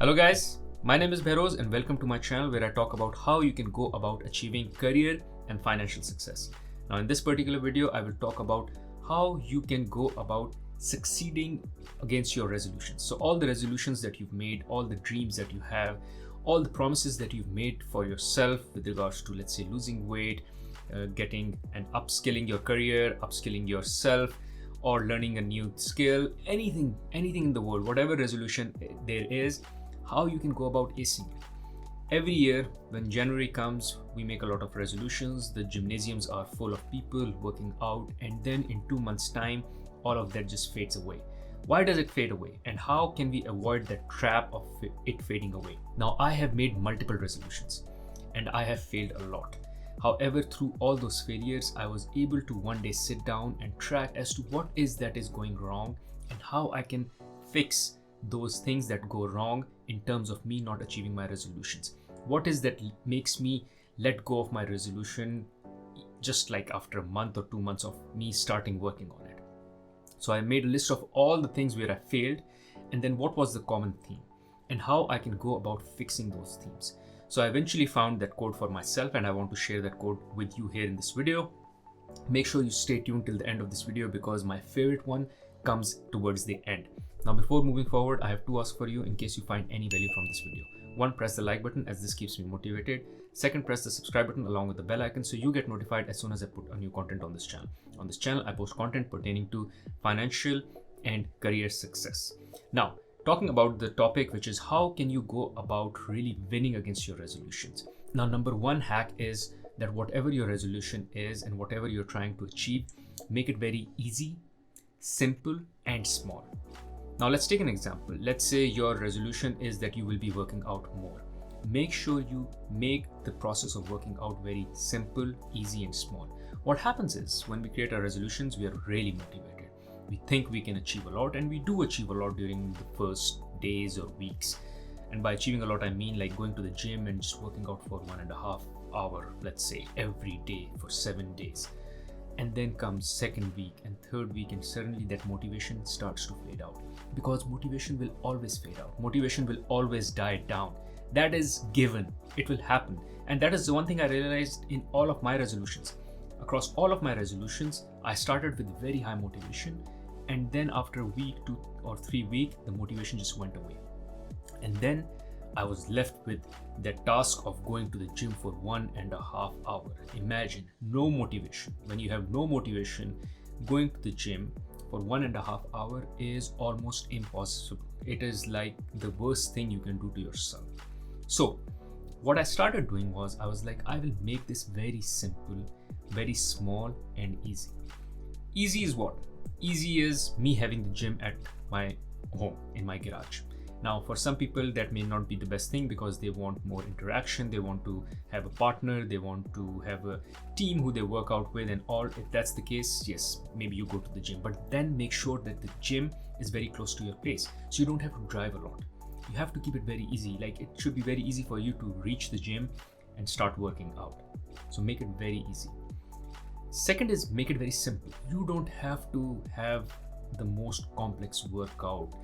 Hello guys, my name is Behroz and welcome to my channel where I talk about how you can go about achieving career and financial success. Now in this particular video, I will talk about how you can go about succeeding against your resolutions. So all the resolutions that you've made, all the dreams that you have, all the promises that you've made for yourself with regards to, let's say, losing weight, getting and upskilling your career, upskilling yourself, or learning a new skill, anything in the world, whatever resolution there is, how you can go about acing it. Every year when January comes, we make a lot of resolutions. The gymnasiums are full of people working out, and then in 2 months time, all of that just fades away. Why does it fade away, and how can we avoid that trap of it fading away? Now, I have made multiple resolutions and I have failed a lot. However, through all those failures, I was able to one day sit down and track as to what is going wrong and how I can fix those things that go wrong in terms of me not achieving my resolutions. What is that makes me let go of my resolution just like after a month or 2 months of me starting working on it? So I made a list of all the things where I failed, and then what was the common theme and how I can go about fixing those themes. So I eventually found that code for myself, and I want to share that code with you here in this video. Make sure you stay tuned till the end of this video because my favorite one comes towards the end. Now, before moving forward, I have two asks for you in case you find any value from this video. One, press the like button as this keeps me motivated. Second, press the subscribe button along with the bell icon so you get notified as soon as I put a new content on this channel. On this channel, I post content pertaining to financial and career success. Now, talking about the topic, which is how can you go about really winning against your resolutions. Now, number one hack is that whatever your resolution is and whatever you're trying to achieve, make it very easy, simple, and small. Now, let's take an example. Let's say your resolution is that you will be working out more. Make sure you make the process of working out very simple, easy, and small. What happens is when we create our resolutions, we are really motivated. We think we can achieve a lot, and we do achieve a lot during the first days or weeks. And by achieving a lot, I mean like going to the gym and just working out for 1.5 hours, let's say, every day for 7 days. And then comes second week and third week, and suddenly that motivation starts to fade out, because motivation will always fade out. Motivation will always die down. That is given. It will happen. And that is the one thing I realized in all of my resolutions. Across all of my resolutions, I started with very high motivation, and then after a week, 2 or 3 weeks, the motivation just went away. And then I was left with that task of going to the gym for 1.5 hours. Imagine no motivation. When you have no motivation, going to the gym for 1.5 hours is almost impossible. It is like the worst thing you can do to yourself. So what I started doing was, I was like, I will make this very simple, very small, and easy. Easy is what? Easy is me having the gym at my home, in my garage. Now, for some people, that may not be the best thing because they want more interaction. They want to have a partner. They want to have a team who they work out with and all. If that's the case, yes, maybe you go to the gym, but then make sure that the gym is very close to your place, so you don't have to drive a lot. You have to keep it very easy. Like, it should be very easy for you to reach the gym and start working out. So make it very easy. Second is make it very simple. You don't have to have the most complex workout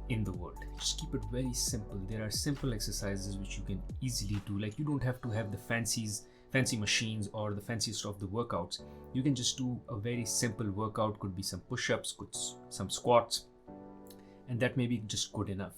in the world. Just keep it very simple. There are simple exercises which you can easily do. Like, you don't have to have the fancy machines or the fanciest of the workouts. You can just do a very simple workout. Could be some push-ups, some squats, and that may be just good enough.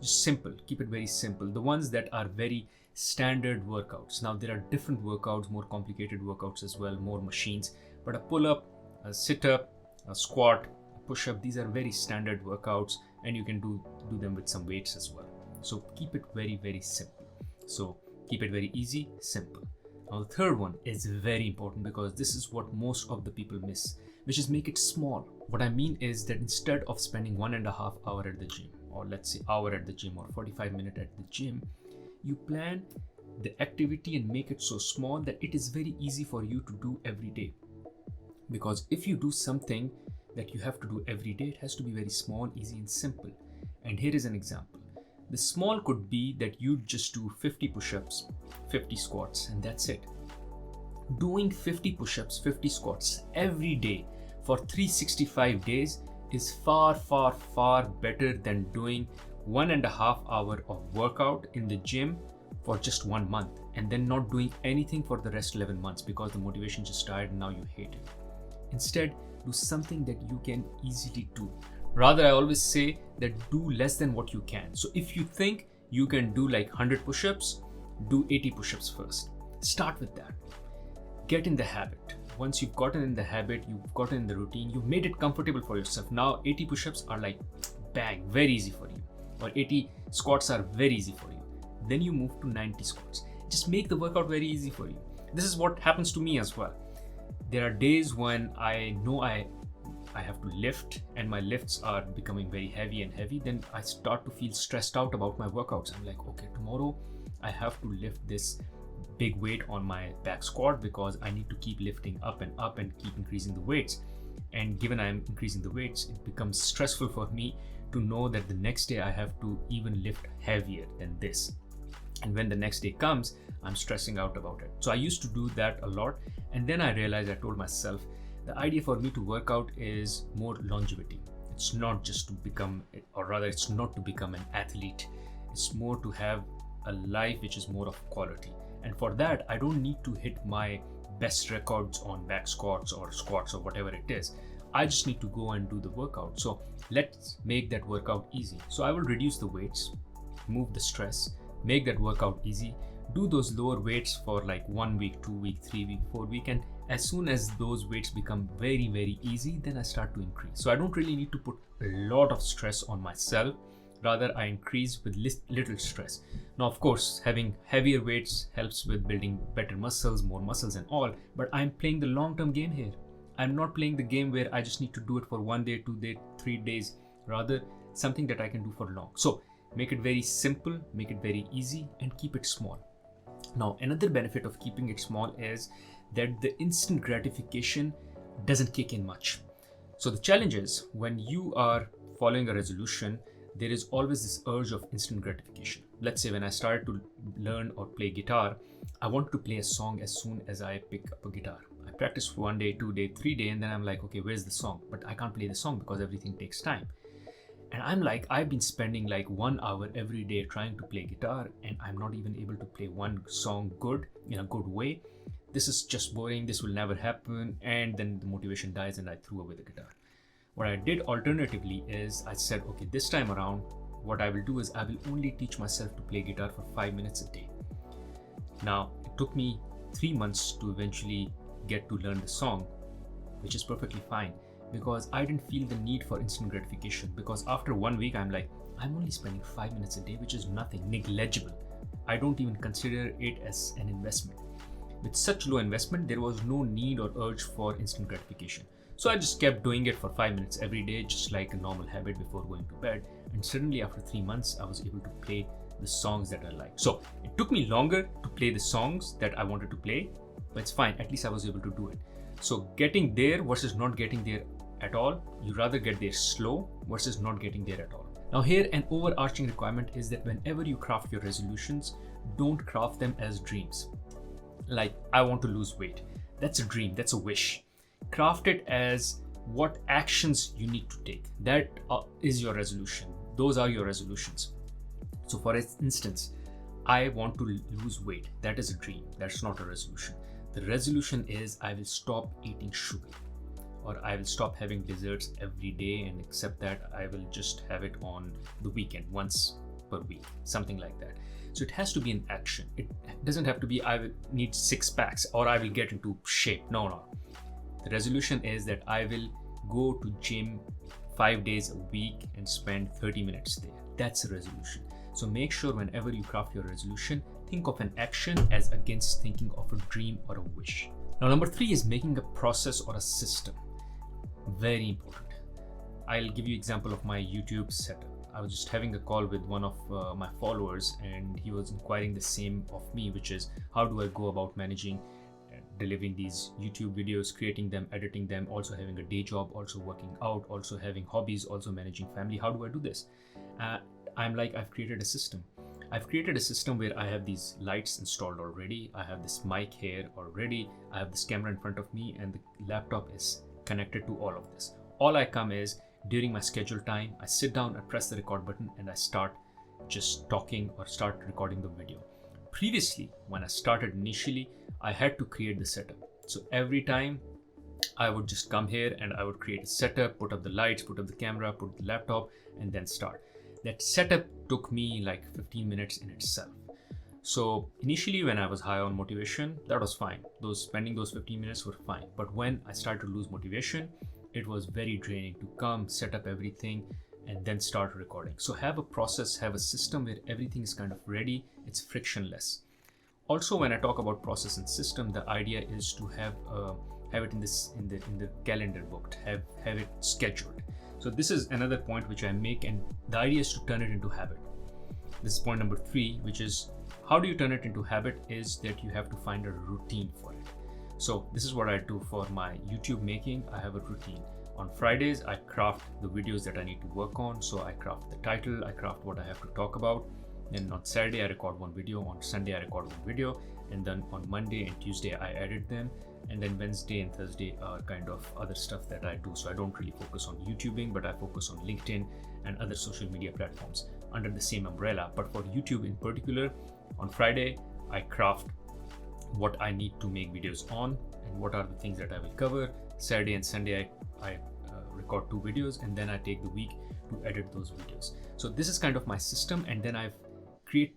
Just simple. Keep it very simple. The ones that are very standard workouts. Now, there are different workouts, more complicated workouts as well, more machines, but a pull-up, a sit-up, a squat, a push-up, these are very standard workouts, and you can do them with some weights as well. So keep it very, very simple. So keep it very easy, simple. Now, the third one is very important because this is what most of the people miss, which is make it small. What I mean is that instead of spending 1.5 hours at the gym, or let's say hour at the gym, or 45 minutes at the gym, you plan the activity and make it so small that it is very easy for you to do every day. Because if you do something that you have to do every day, it has to be very small, easy, and simple. And here is an example. The small could be that you just do 50 push-ups, 50 squats, and that's it. Doing 50 push-ups, 50 squats every day for 365 days is far, far, far better than doing 1.5 hours of workout in the gym for just 1 month, and then not doing anything for the rest 11 months because the motivation just died and now you hate it. Instead, do something that you can easily do. Rather, I always say that do less than what you can. So if you think you can do like 100 push-ups, do 80 push-ups first. Start with that. Get in the habit. Once you've gotten in the habit, you've gotten in the routine, you've made it comfortable for yourself. Now 80 push-ups are like bang, very easy for you. Or 80 squats are very easy for you. Then you move to 90 squats. Just make the workout very easy for you. This is what happens to me as well. There are days when I know I have to lift and my lifts are becoming very heavy and heavy. Then I start to feel stressed out about my workouts. I'm like, okay, tomorrow I have to lift this big weight on my back squat because I need to keep lifting up and keep increasing the weights. And given I'm increasing the weights, it becomes stressful for me to know that the next day I have to even lift heavier than this. And when the next day comes, I'm stressing out about it. So I used to do that a lot. And then I realized, I told myself, the idea for me to work out is more longevity. It's not just to become, or rather it's not to become an athlete. It's more to have a life which is more of quality. And for that, I don't need to hit my best records on back squats or squats or whatever it is. I just need to go and do the workout. So let's make that workout easy. So I will reduce the weights, remove the stress, make that workout easy, do those lower weights for like 1 week, 2 week, 3 week, 4 week. And as soon as those weights become very, very easy, then I start to increase. So I don't really need to put a lot of stress on myself. Rather, I increase with little stress. Now, of course, having heavier weights helps with building better muscles, more muscles and all, but I'm playing the long-term game here. I'm not playing the game where I just need to do it for 1 day, 2 days, 3 days, rather something that I can do for long. So make it very simple, make it very easy, and keep it small. Now, another benefit of keeping it small is that the instant gratification doesn't kick in much. So the challenge is when you are following a resolution, there is always this urge of instant gratification. Let's say when I started to learn or play guitar, I want to play a song as soon as I pick up a guitar. I practice for 1 day, 2 days, 3 days, and then I'm like, okay, where's the song? But I can't play the song because everything takes time. And I'm like, I've been spending like 1 hour every day trying to play guitar, and I'm not even able to play one song good, in a good way. This is just boring. This will never happen. And then the motivation dies and I threw away the guitar. What I did alternatively is I said, okay, this time around, what I will do is I will only teach myself to play guitar for 5 minutes a day. Now, it took me 3 months to eventually get to learn the song, which is perfectly fine because I didn't feel the need for instant gratification, because after 1 week, I'm like, I'm only spending 5 minutes a day, which is nothing, negligible. I don't even consider it as an investment. With such low investment, there was no need or urge for instant gratification. So I just kept doing it for 5 minutes every day, just like a normal habit before going to bed. And suddenly after 3 months, I was able to play the songs that I liked. So it took me longer to play the songs that I wanted to play, but it's fine. At least I was able to do it. So getting there versus not getting there at all, you rather get there slow versus not getting there at all. Now here, an overarching requirement is that whenever you craft your resolutions, don't craft them as dreams. Like, I want to lose weight. That's a dream, that's a wish. Craft it as what actions you need to take. That is your resolution. Those are your resolutions. So for instance, I want to lose weight. That is a dream. That's not a resolution. The resolution is I will stop eating sugar, or I will stop having desserts every day, and except that I will just have it on the weekend, once per week, something like that. So it has to be an action. It doesn't have to be I will need 6 packs or I will get into shape. No. The resolution is that I will go to gym 5 days a week and spend 30 minutes there. That's a resolution. So make sure whenever you craft your resolution, think of an action as against thinking of a dream or a wish. Now, number 3 is making a process or a system. Very important. I'll give you an example of my YouTube setup. I was just having a call with one of my followers, and he was inquiring the same of me, which is how do I go about managing delivering these YouTube videos, creating them, editing them, also having a day job, also working out, also having hobbies, also managing family. How do I do this? I'm like, I've created a system. I've created a system where I have these lights installed already. I have this mic here already. I have this camera in front of me, and the laptop is connected to all of this. All I come is during my scheduled time, I sit down, I press the record button, and I start just talking or start recording the video. Previously, when I started initially, I had to create the setup. So every time I would just come here and I would create a setup, put up the lights, put up the camera, put the laptop, and then start. That setup took me like 15 minutes in itself. So initially when I was high on motivation, that was fine. Spending those 15 minutes were fine. But when I started to lose motivation, it was very draining to come, set up everything, and then start recording. So have a process, have a system where everything is kind of ready. It's frictionless. Also, when I talk about process and system, the idea is to have it in the calendar booked, have it scheduled. So this is another point which I make, and the idea is to turn it into habit. This is point number 3, which is how do you turn it into habit, is that you have to find a routine for it. So this is what I do for my YouTube making. I have a routine. On Fridays, I craft the videos that I need to work on. So I craft the title, I craft what I have to talk about. Then on Saturday, I record one video. On Sunday, I record one video. And then on Monday and Tuesday, I edit them. And then Wednesday and Thursday are kind of other stuff that I do. So I don't really focus on YouTubing, but I focus on LinkedIn and other social media platforms under the same umbrella. But for YouTube in particular, on Friday, I craft what I need to make videos on and what are the things that I will cover. Saturday and Sunday, I record 2 videos, and then I take the week to edit those videos. So this is kind of my system, and then I've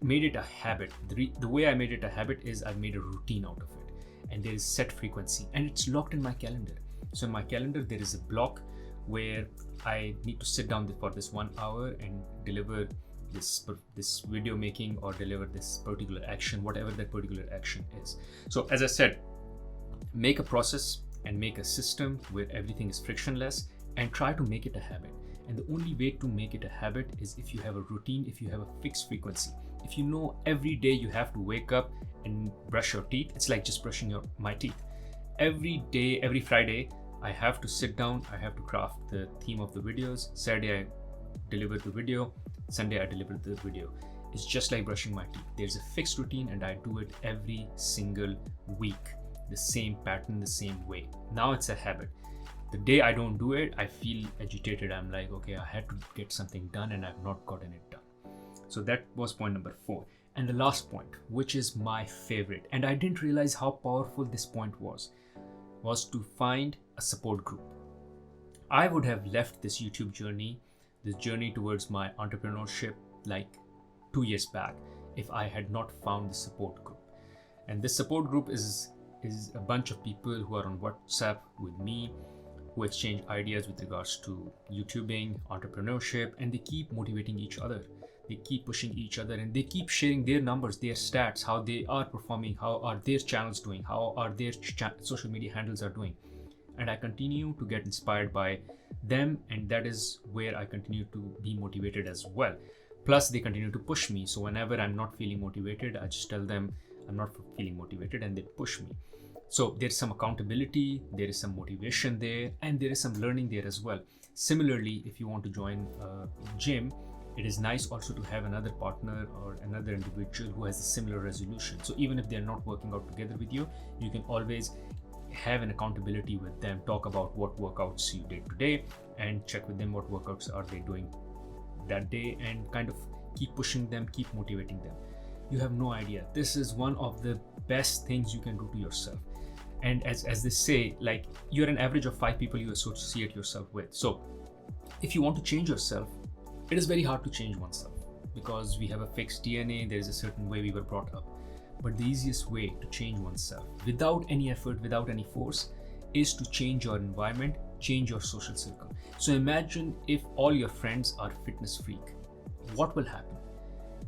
made it a habit. The way I made it a habit is I've made a routine out of it, and there is set frequency, and it's locked in my calendar. So in my calendar, there is a block where I need to sit down for this 1 hour and deliver this video making or deliver this particular action, whatever that particular action is. So as I said, make a process and make a system where everything is frictionless, and try to make it a habit. And the only way to make it a habit is if you have a routine, if you have a fixed frequency. If you know every day you have to wake up and brush your teeth, it's like just brushing my teeth. Every day, every Friday, I have to sit down, I have to craft the theme of the videos. Saturday, I deliver the video. Sunday, I deliver the video. It's just like brushing my teeth. There's a fixed routine, and I do it every single week. The same pattern, the same way. Now it's a habit. The day I don't do it, I feel agitated. I'm like, okay, I had to get something done and I've not gotten it done. So that was point number 4. And the last point, which is my favorite, and I didn't realize how powerful this point was to find a support group. I would have left this YouTube journey, this journey towards my entrepreneurship, like 2 years back, if I had not found the support group. And this support group is a bunch of people who are on WhatsApp with me, who exchange ideas with regards to YouTubing, entrepreneurship, and they keep motivating each other. They keep pushing each other, and they keep sharing their numbers, their stats, how they are performing, how are their channels doing, how are their social media handles are doing. And I continue to get inspired by them, and that is where I continue to be motivated as well. Plus, they continue to push me. So whenever I'm not feeling motivated, I just tell them I'm not feeling motivated, and they push me. So there's some accountability, there is some motivation there, and there is some learning there as well. Similarly, if you want to join a gym, it is nice also to have another partner or another individual who has a similar resolution. So even if they're not working out together with you, you can always have an accountability with them, talk about what workouts you did today, and check with them what workouts are they doing that day, and kind of keep pushing them, keep motivating them. You have no idea. This is one of the best things you can do to yourself. And as they say, like, you're an average of 5 people you associate yourself with. So if you want to change yourself, it is very hard to change oneself because we have a fixed DNA. There is a certain way we were brought up. But the easiest way to change oneself without any effort, without any force, is to change your environment, change your social circle. So imagine if all your friends are fitness freak. What will happen?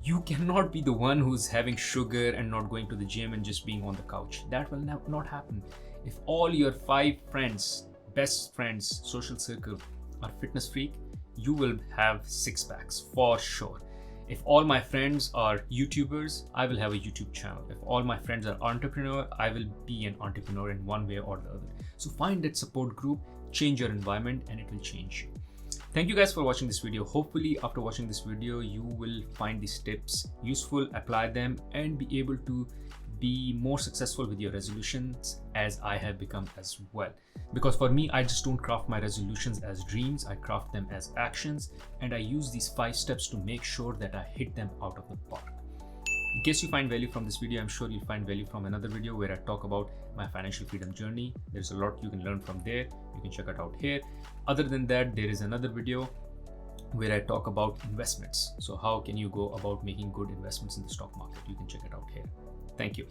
You cannot be the one who's having sugar and not going to the gym and just being on the couch. That will not happen. If all your 5 friends, best friends, social circle are fitness freak, you will have 6 packs for sure. If all my friends are YouTubers, I will have a YouTube channel. If all my friends are entrepreneur, I will be an entrepreneur in one way or the other. So find that support group, change your environment, and it will change you. Thank you guys for watching this video. Hopefully after watching this video, you will find these tips useful, apply them, and be able to be more successful with your resolutions, as I have become as well. Because for me, I just don't craft my resolutions as dreams, I craft them as actions, and I use these 5 steps to make sure that I hit them out of the park. In case you find value from this video, I'm sure you'll find value from another video where I talk about my financial freedom journey. There's a lot you can learn from there. You can check it out here. Other than that, there is another video where I talk about investments. So how can you go about making good investments in the stock market? You can check it out here. Thank you.